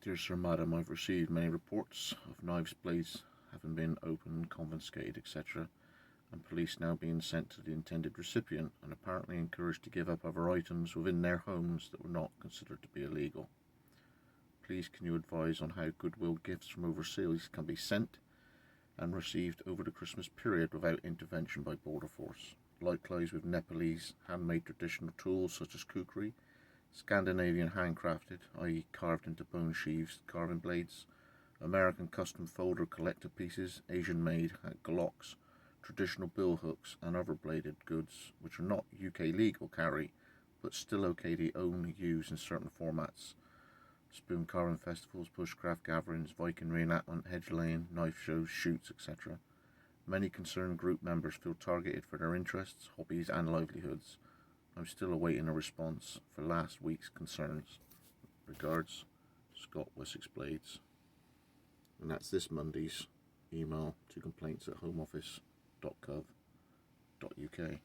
Dear Sir Madam, I've received many reports of knives, blades having been opened, confiscated, etc., and police now being sent to the intended recipient and apparently encouraged to give up other items within their homes that were not considered to be illegal. Please can you advise on how goodwill gifts from overseas can be sent and received over the Christmas period without intervention by border force? Likewise with Nepalese handmade traditional tools such as kukri, Scandinavian handcrafted, i.e. carved into bone sheaths, carving blades, American custom folder collector pieces, Asian made glocks, traditional bill hooks and other bladed goods which are not UK legal carry but still okay to own, use in certain formats. Spoon carving festivals, bushcraft gatherings, Viking reenactment, hedge laying, knife shows, shoots, etc. Many concerned group members feel targeted for their interests, hobbies and livelihoods. I'm still awaiting a response for last week's concerns. Regards, Scott Wessex Blades. And that's this Monday's email to complaints@homeoffice.gov.uk.